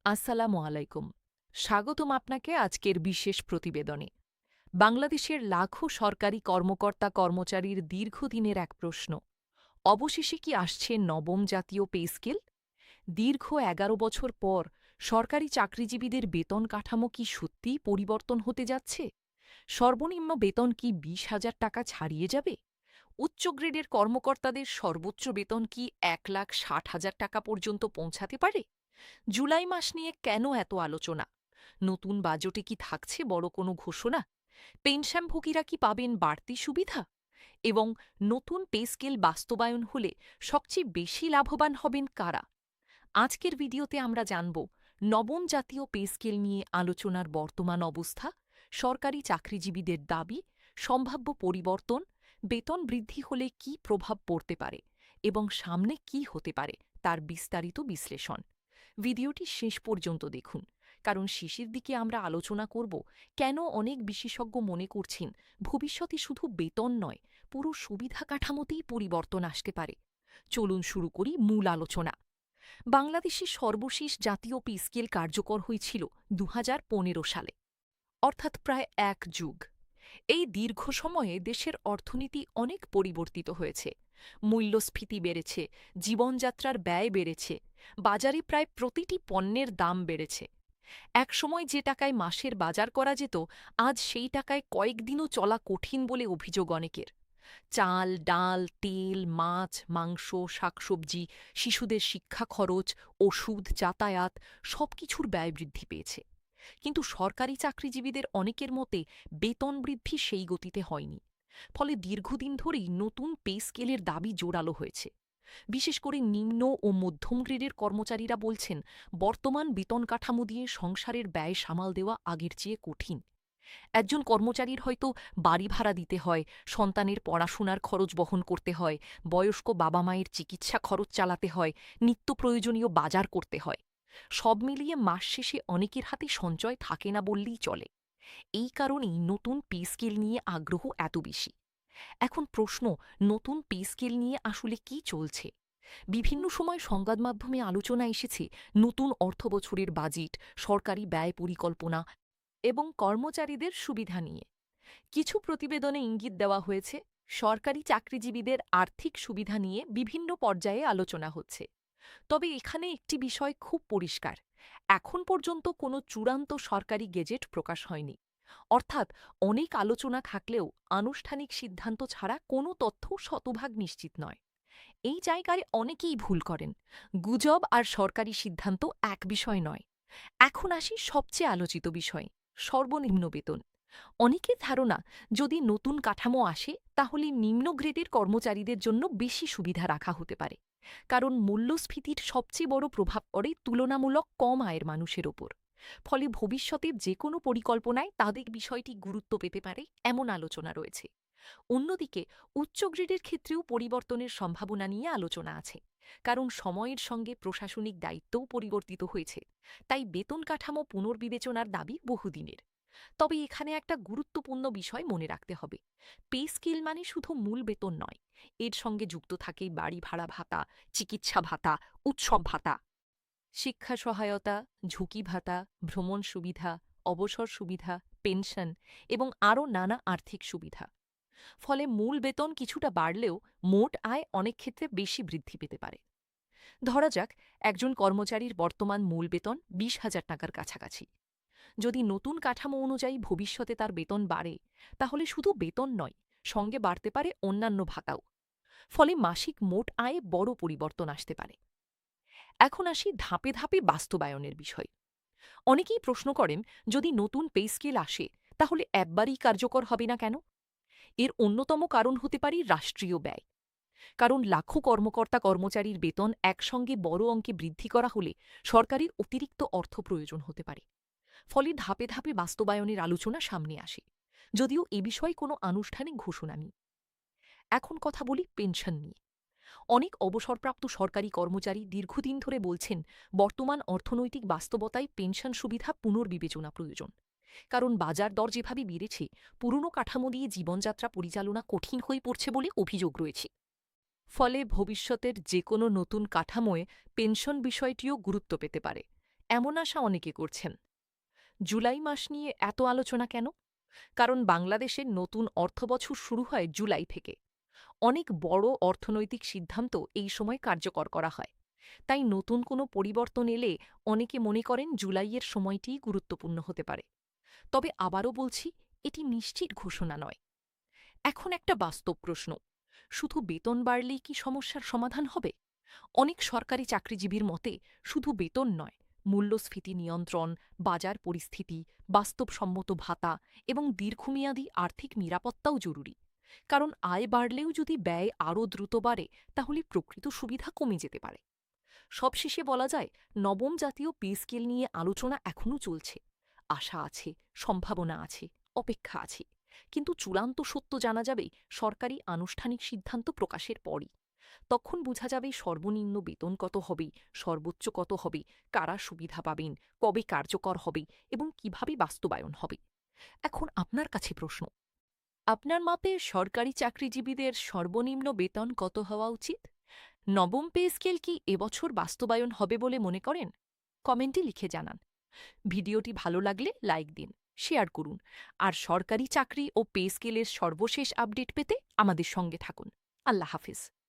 আসসালামু আলাইকুম। স্বাগতম আপনাকে আজকের বিশেষ প্রতিবেদনে। বাংলাদেশের লাখো সরকারি কর্মকর্তা কর্মচারীর দীর্ঘদিনের এক প্রশ্ন, অবশেষে কি আসছে নবম জাতীয় পে স্কেল? দীর্ঘ ১১ বছর পর সরকারি চাকরিজীবীদের বেতন কাঠামো কি সত্যিই পরিবর্তন হতে যাচ্ছে? সর্বনিম্ন বেতন কি ২০,০০০ টাকা ছাড়িয়ে যাবে? উচ্চ গ্রেডের কর্মকর্তাদের সর্বোচ্চ বেতন কি ১,৬০,০০০ টাকা পর্যন্ত পৌঁছাতে পারে? জুলাই মাস নিয়ে কেন এত আলোচনা? নতুন বাজেটে কি থাকছে বড় কোনো ঘোষণা? পেনশনভোগীরা কি পাবেন বাড়তি সুবিধা? এবং নতুন পে স্কেল বাস্তবায়ন হলে সবচেয়ে বেশি লাভবান হবেন কারা? আজকের ভিডিওতে আমরা জানব নবম জাতীয় পে স্কেল নিয়ে আলোচনার বর্তমান অবস্থা, সরকারি চাকরিজীবীদের দাবি, সম্ভাব্য পরিবর্তন, বেতন বৃদ্ধি হলে কী প্রভাব পড়তে পারে এবং সামনে কী হতে পারে তার বিস্তারিত বিশ্লেষণ। ভিডিওটি শেষ পর্যন্ত দেখুন, কারণ শেষের দিকে আমরা আলোচনা করব কেন অনেক বিশেষজ্ঞ মনে করছেন ভবিষ্যতে শুধু বেতন নয়, পুরো সুবিধা কাঠামোতেই পরিবর্তন আসতে পারে। চলুন শুরু করি মূল আলোচনা। বাংলাদেশে সর্বশেষ জাতীয় পে স্কেল কার্যকর হয়েছিল ২০১৫ সালে, অর্থাৎ প্রায় এক যুগ। এই দীর্ঘ সময়ে দেশের অর্থনীতি অনেক পরিবর্তিত হয়েছে। মূল্যস্ফীতি বেড়েছে, জীবনযাত্রার ব্যয় বেড়েছে, বাজারে প্রায় প্রতিটি পণ্যের দাম বেড়েছে। একসময় যে টাকায় মাসের বাজার করা যেত, আজ সেই টাকায় কয়েকদিনও চলা কঠিন বলে অভিযোগ অনেকের। চাল, ডাল, তেল, মাছ, মাংস, শাকসবজি, শিশুদের শিক্ষা খরচ, ওষুধ, যাতায়াত সবকিছুর ব্যয় বৃদ্ধি পেয়েছে। কিন্তু সরকারি চাকরিজীবীদের অনেকের মতে বেতন বৃদ্ধি সেই গতিতে হয়নি। ফলে দীর্ঘদিন ধরেই নতুন পে স্কেলের দাবি জোরালো হয়েছে। বিশেষ করে নিম্ন ও মধ্যম গ্রেডের কর্মচারীরা বলছেন, বর্তমান বেতন কাঠামো দিয়ে সংসারের ব্যয় সামাল দেওয়া আগের চেয়ে কঠিন। একজন কর্মচারীর হয়তো বাড়ি ভাড়া দিতে হয়, সন্তানের পড়াশোনার খরচ বহন করতে হয়, বয়স্ক বাবা মায়ের চিকিৎসা খরচ চালাতে হয়, নিত্য প্রয়োজনীয় বাজার করতে হয়। সব মিলিয়ে মাস শেষে অনেকের হাতে সঞ্চয় থাকে না বললেই চলে। এই কারণেই নতুন পে স্কেল নিয়ে আগ্রহ এত বেশি। এখন প্রশ্ন, নতুন পে স্কেল নিয়ে আসলে কি চলছে? বিভিন্ন সময় সংবাদ মাধ্যমে আলোচনা এসেছে নতুন অর্থবছরের বাজেট, সরকারি ব্যয় পরিকল্পনা এবং কর্মচারীদের সুবিধা নিয়ে। কিছু প্রতিবেদনে ইঙ্গিত দেওয়া হয়েছে সরকারি চাকরিজীবীদের আর্থিক সুবিধা নিয়ে বিভিন্ন পর্যায়ে আলোচনা হচ্ছে। তবে এখানে একটি বিষয় খুব পরিষ্কার, এখন পর্যন্ত কোনো চূড়ান্ত সরকারি গেজেট প্রকাশ হয়নি। অর্থাৎ অনেক আলোচনা থাকলেও আনুষ্ঠানিক সিদ্ধান্ত ছাড়া কোনো তথ্য শতভাগ নিশ্চিত নয়। এই জায়গায় অনেকেই ভুল করেন। গুজব আর সরকারি সিদ্ধান্ত এক বিষয় নয়। এখন আসি সবচেয়ে আলোচিত বিষয়, সর্বনিম্ন বেতন। অনেকের ধারণা, যদি নতুন কাঠামো আসে তাহলে নিম্ন গ্রেডের কর্মচারীদের জন্য বেশি সুবিধা রাখা হতে পারে। কারণ মূল্যস্ফীতির সবচেয়ে বড় প্রভাব পড়ে তুলনামূলক কম আয়ের মানুষের ওপর। ফলে ভবিষ্যতের যে কোনো পরিকল্পনায় তাদের বিষয়টি গুরুত্ব পেতে পারে এমন আলোচনা রয়েছে। অন্যদিকে উচ্চ গ্রেডের ক্ষেত্রেও পরিবর্তনের সম্ভাবনা নিয়ে আলোচনা আছে। কারণ সময়ের সঙ্গে প্রশাসনিক দায়িত্বও পরিবর্তিত হয়েছে। তাই বেতন কাঠামো পুনর্বিবেচনার দাবি বহুদিনের। তবে এখানে একটা গুরুত্বপূর্ণ বিষয় মনে রাখতে হবে, পে স্কেল মানে শুধু মূল বেতন নয়, এর সঙ্গে যুক্ত থাকে বাড়ি ভাড়া ভাতা, চিকিৎসা ভাতা, উৎসব ভাতা, শিক্ষা সহায়তা, ঝুঁকি ভাতা, ভ্রমণ সুবিধা, অবসর সুবিধা, পেনশন এবং আরও নানা আর্থিক সুবিধা। ফলে মূল বেতন কিছুটা বাড়লেও মোট আয় অনেক ক্ষেত্রে বেশি বৃদ্ধি পেতে পারে। ধরা যাক, একজন কর্মচারীর বর্তমান মূল বেতন ২০,০০০ টাকার কাছাকাছি। যদি নতুন কাঠামো অনুযায়ী ভবিষ্যতে তার বেতন বাড়ে, তাহলে শুধু বেতন নয়, সঙ্গে বাড়তে পারে অন্যান্য ভাতাও। ফলে মাসিক মোট আয়ে বড় পরিবর্তন আসতে পারে। এখন আসি ধাপে ধাপে বাস্তবায়নের বিষয়। অনেকেই প্রশ্ন করেন, যদি নতুন পে স্কেল আসে তাহলে একবারই কার্যকর হবে না কেন? এর অন্যতম কারণ হতে পারে রাষ্ট্রীয় ব্যয়। কারণ লাখো কর্মকর্তা কর্মচারীর বেতন একসঙ্গে বড় অঙ্কে বৃদ্ধি করা হলে সরকারের অতিরিক্ত অর্থ প্রয়োজন হতে পারে। ফলে ধাপে ধাপে বাস্তবায়নের আলোচনা সামনে আসে, যদিও এ বিষয়ে কোনো আনুষ্ঠানিক ঘোষণা নেই। এখন কথা বলি পেনশন নিয়ে। অনেক অবসরপ্রাপ্ত সরকারি কর্মচারী দীর্ঘদিন ধরে বলছেন, বর্তমান অর্থনৈতিক বাস্তবতায় পেনশন সুবিধা পুনর্বিবেচনা প্রয়োজন। কারণ বাজার দর যেভাবে বেড়েছে, পুরনো কাঠামো দিয়ে জীবনযাত্রা পরিচালনা কঠিন হয়ে পড়ছে বলে অভিযোগ রয়েছে। ফলে ভবিষ্যতের যে কোনো নতুন কাঠামোয় পেনশন বিষয়টিও গুরুত্ব পেতে পারে। এমন আশা অনেকে করছেন। জুলাই মাস নিয়ে এত আলোচনা কেন? কারণ বাংলাদেশের নতুন অর্থবছর শুরু হয় জুলাই থেকে। অনেক বড় অর্থনৈতিক সিদ্ধান্ত এই সময় কার্যকর করা হয়। তাই নতুন কোনো পরিবর্তন এলে অনেকে মনে করেন জুলাইয়ের সময়টিই গুরুত্বপূর্ণ হতে পারে। তবে আবারও বলছি, এটি নিশ্চিত ঘোষণা নয়। এখন একটা বাস্তব প্রশ্ন, শুধু বেতন বাড়লেই কি সমস্যার সমাধান হবে? অনেক সরকারি চাকরিজীবীর মতে শুধু বেতন নয়, মূল্যস্ফীতি নিয়ন্ত্রণ, বাজার পরিস্থিতি, বাস্তবসম্মত ভাতা এবং দীর্ঘমেয়াদী আর্থিক নিরাপত্তাও জরুরি। কারণ আয় বাড়লেও যদি ব্যয় আরও দ্রুত বাড়ে, তাহলে প্রকৃত সুবিধা কমে যেতে পারে। সবশেষে বলা যায়, নবম জাতীয় পে স্কেল নিয়ে আলোচনা এখনও চলছে। আশা আছে, সম্ভাবনা আছে, অপেক্ষা আছে। কিন্তু চূড়ান্ত সত্য জানা যাবে সরকারি আনুষ্ঠানিক সিদ্ধান্ত প্রকাশের পরই। তখন বোঝা যাবে সর্বনিম্ন বেতন কত হবে, সর্বোচ্চ কত হবে, কারা সুবিধা পাবেন, কবে কার্যকর হবে এবং কিভাবে বাস্তবায়ন হবে। এখন আপনার কাছে প্রশ্ন, আপনার মতে সরকারি চাকরিজীবীদের সর্বনিম্ন বেতন কত হওয়া উচিত? নবম পে স্কেল কি এবছর বাস্তবায়ন হবে বলে মনে করেন? কমেন্টে লিখে জানান। ভিডিওটি ভালো লাগলে লাইক দিন, শেয়ার করুন। আর সরকারি চাকরি ও পে স্কেলের সর্বশেষ আপডেট পেতে আমাদের সঙ্গে থাকুন। আল্লাহ হাফিজ।